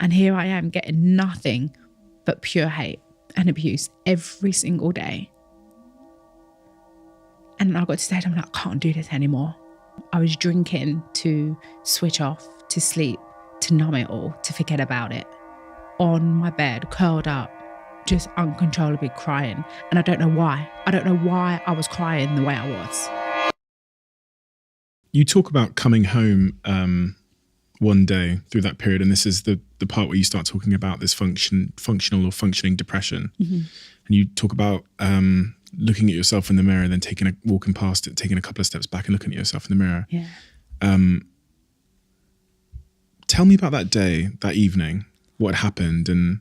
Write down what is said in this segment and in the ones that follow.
And here I am getting nothing but pure hate and abuse every single day. And I got to stage, I'm like, I can't do this anymore. I was drinking to switch off, to sleep, to numb it all, to forget about it. On my bed, curled up, just uncontrollably crying. And I don't know why. I don't know why I was crying the way I was. You talk about coming home one day through that period, and this is the part where you start talking about this functional or functioning depression. Mm-hmm. And you talk about looking at yourself in the mirror and then walking past it, taking a couple of steps back and looking at yourself in the mirror. Yeah. Tell me about that day, that evening, what happened, and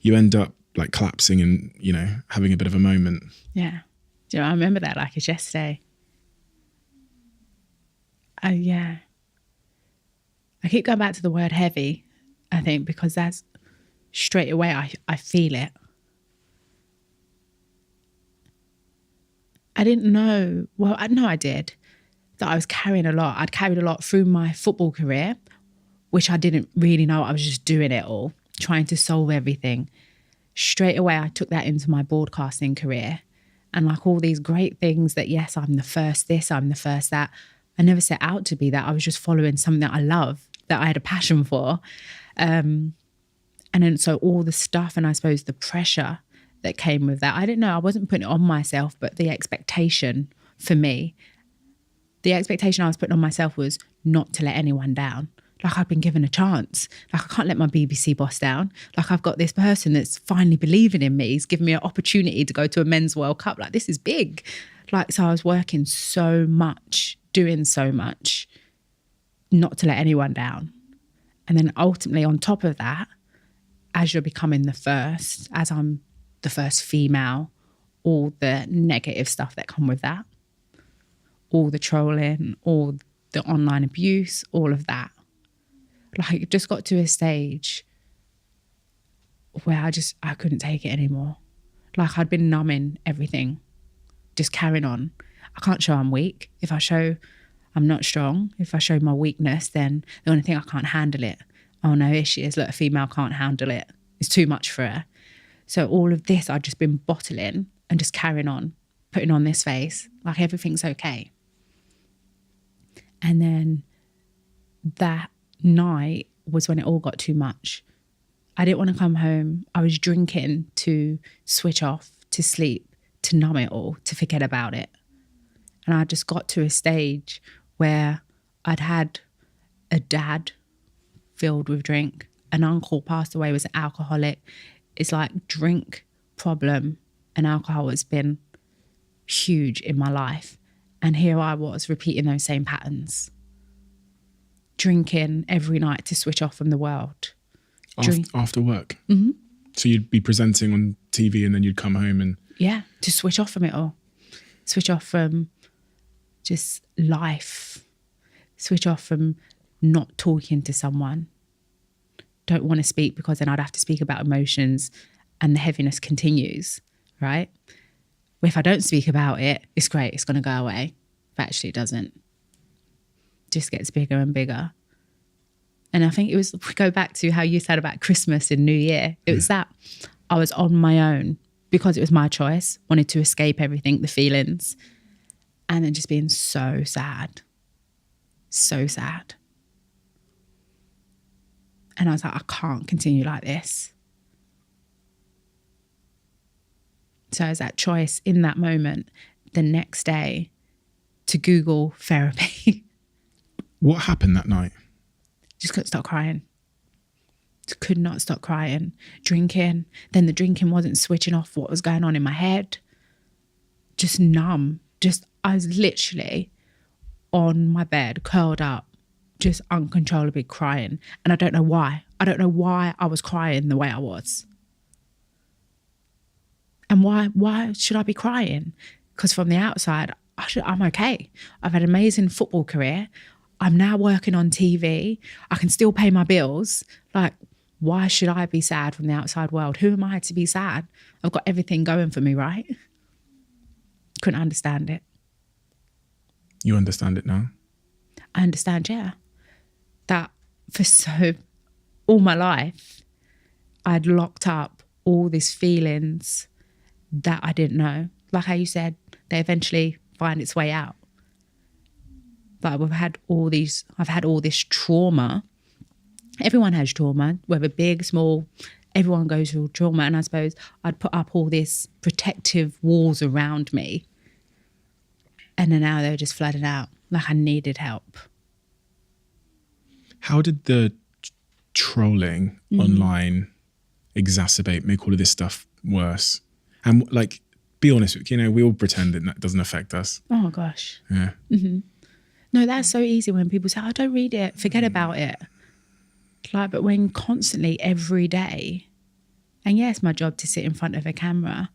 you end up like collapsing and, you know, having a bit of a moment. Yeah. Do you know, I remember that like it's yesterday. Yeah. I keep going back to the word heavy, I think, because that's straight away I feel it. I didn't know, well, I know I did, that I was carrying a lot. I'd carried a lot through my football career, which I didn't really know. I was just doing it all, trying to solve everything. Straight away, I took that into my broadcasting career. And like all these great things that, yes, I'm the first this, I'm the first that. I never set out to be that. I was just following something that I love, that I had a passion for. And then so all the stuff and I suppose the pressure that came with that, I didn't know, I wasn't putting it on myself, but the expectation for me, the expectation I was putting on myself was not to let anyone down. Like I've been given a chance. Like I can't let my BBC boss down. Like I've got this person that's finally believing in me. He's given me an opportunity to go to a Men's World Cup. Like this is big. Like, so I was working so much, doing so much, not to let anyone down. And then ultimately on top of that, as you're becoming the first, as I'm the first female, all the negative stuff that come with that, all the trolling, all the online abuse, all of that. Like it just got to a stage where I couldn't take it anymore. Like I'd been numbing everything, just carrying on. I can't show I'm weak. If I show I'm not strong, if I show my weakness, then the only thing I can't handle it. Oh no, here she is. Look, a female can't handle it. It's too much for her. So all of this I'd just been bottling and just carrying on, putting on this face, like everything's okay. And then that night was when it all got too much. I didn't want to come home. I was drinking to switch off, to sleep, to numb it all, to forget about it. And I just got to a stage where I'd had a dad filled with drink. An uncle passed away, was an alcoholic. It's like drink problem and alcohol has been huge in my life. And here I was repeating those same patterns. Drinking every night to switch off from the world. After work? Mm-hmm. So you'd be presenting on TV and then you'd come home and... Yeah, to switch off from it all. Switch off from just life. Switch off from not talking to someone. Don't want to speak because then I'd have to speak about emotions and the heaviness continues, right? Well, if I don't speak about it, it's great, it's going to go away. But actually it doesn't. It just gets bigger and bigger. And I think we go back to how you said about Christmas and New Year. It was that I was on my own because it was my choice, wanted to escape everything, the feelings, and then just being so sad. So sad. And I was like, I can't continue like this. So it was that choice in that moment, the next day, to Google therapy. What happened that night? Just couldn't stop crying. Just could not stop crying. Drinking. Then the drinking wasn't switching off what was going on in my head. Just numb. I was literally on my bed, curled up, just uncontrollably crying. And I don't know why. I don't know why I was crying the way I was. And why should I be crying? Because from the outside, I'm okay. I've had an amazing football career. I'm now working on TV. I can still pay my bills. Like, why should I be sad from the outside world? Who am I to be sad? I've got everything going for me, right? Couldn't understand it. You understand it now? I understand, yeah. That for all my life, I'd locked up all these feelings that I didn't know. Like how you said, they eventually find its way out. But I've had all this trauma. Everyone has trauma, whether big, small, everyone goes through trauma. And I suppose I'd put up all this protective walls around me. And then now they're just flooding out. Like I needed help. How did the trolling online make all of this stuff worse? And like, be honest, we all pretend that doesn't affect us. Oh my gosh. Yeah. Mm-hmm. No, that's so easy when people say, "Oh, don't read it, forget about it." Like, but when constantly every day, and yes, my job to sit in front of a camera,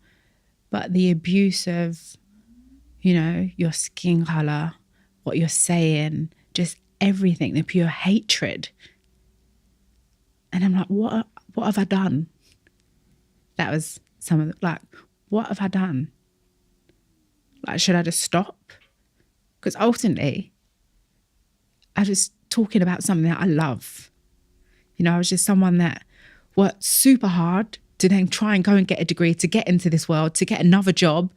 but the abuse of, your skin color, what you're saying, just everything, the pure hatred. And I'm like, what have I done? That was some of the, like, what have I done? Like, should I just stop? Because ultimately, I was talking about something that I love. I was just someone that worked super hard to then try and go and get a degree, to get into this world, to get another job,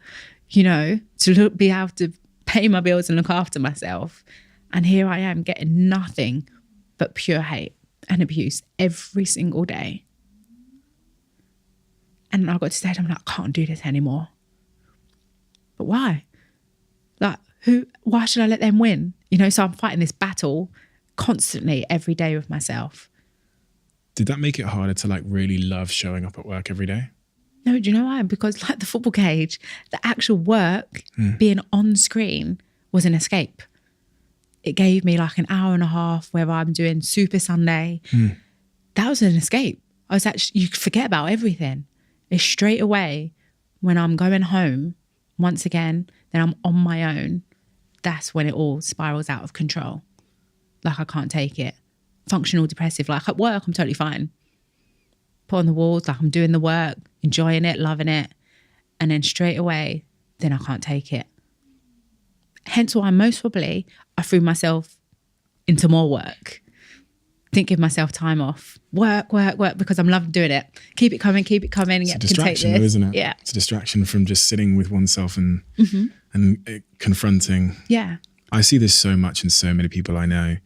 to be able to pay my bills and look after myself. And here I am getting nothing but pure hate and abuse every single day. And I got to stage, I'm like, I can't do this anymore. But why? Like, why should I let them win? So I'm fighting this battle constantly every day with myself. Did that make it harder to like really love showing up at work every day? No, do you know why? Because like the football cage, the actual work being on screen was an escape. It gave me like an hour and a half where I'm doing Super Sunday. That was an escape. You forget about everything. It's straight away when I'm going home, once again, then I'm on my own. That's when it all spirals out of control. Like I can't take it. Functional depressive. Like at work, I'm totally fine. Put on the walls, like I'm doing the work, enjoying it, loving it. And then straight away, then I can't take it. Hence why most probably I threw myself into more work. Didn't give myself time off. Work, because I'm loving doing it. Keep it coming. It's a distraction though, isn't it? Yeah. It's a distraction from just sitting with oneself and confronting. Yeah. I see this so much in so many people I know.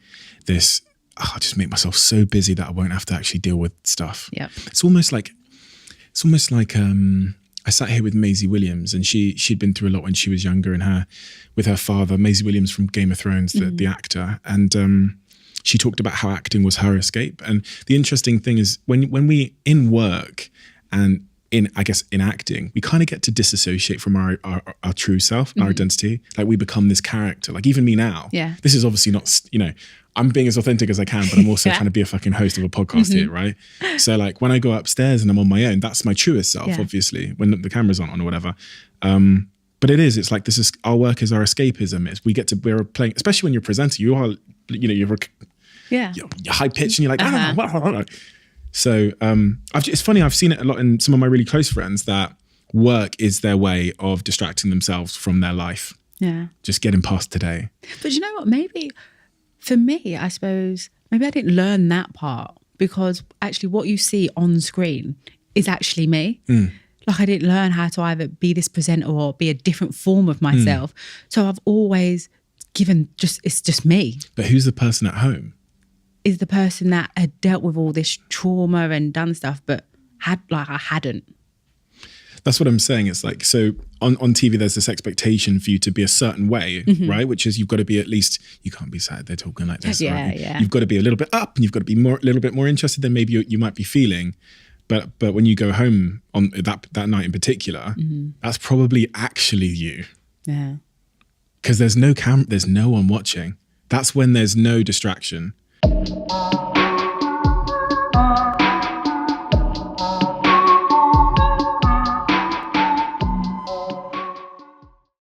I just make myself so busy that I won't have to actually deal with stuff. Yeah. It's almost like I sat here with Maisie Williams, and she'd been through a lot when she was younger, and with her father, Maisie Williams from Game of Thrones, the actor, and she talked about how acting was her escape. And the interesting thing is when we in work and in acting, we kind of get to disassociate from our true self, our identity. Like we become this character. Like even me now. Yeah. This is obviously not, I'm being as authentic as I can, but I'm also trying to be a fucking host of a podcast here, right? So like when I go upstairs and I'm on my own, that's my truest self, obviously, when the camera's on or whatever. But it's like our work is our escapism. We're playing, especially when you're presenting, you are, you're high pitched and you're like, So it's funny, I've seen it a lot in some of my really close friends that work is their way of distracting themselves from their life. Yeah. Just getting past today. But you know what, maybe for me, I suppose, maybe I didn't learn that part because actually what you see on screen is actually me. Like I didn't learn how to either be this presenter or be a different form of myself. So I've always it's just me. But who's the person at home? Is the person that had dealt with all this trauma and done stuff, but I hadn't. That's what I'm saying. It's like, so on TV, there's this expectation for you to be a certain way, right? Which is you've got to be at least, you can't be sat there talking like this. Yeah. You've got to be a little bit up and you've got to be a little bit more interested than maybe you might be feeling. But when you go home on that night in particular, that's probably actually you. Yeah. Because there's no camera, there's no one watching. That's when there's no distraction.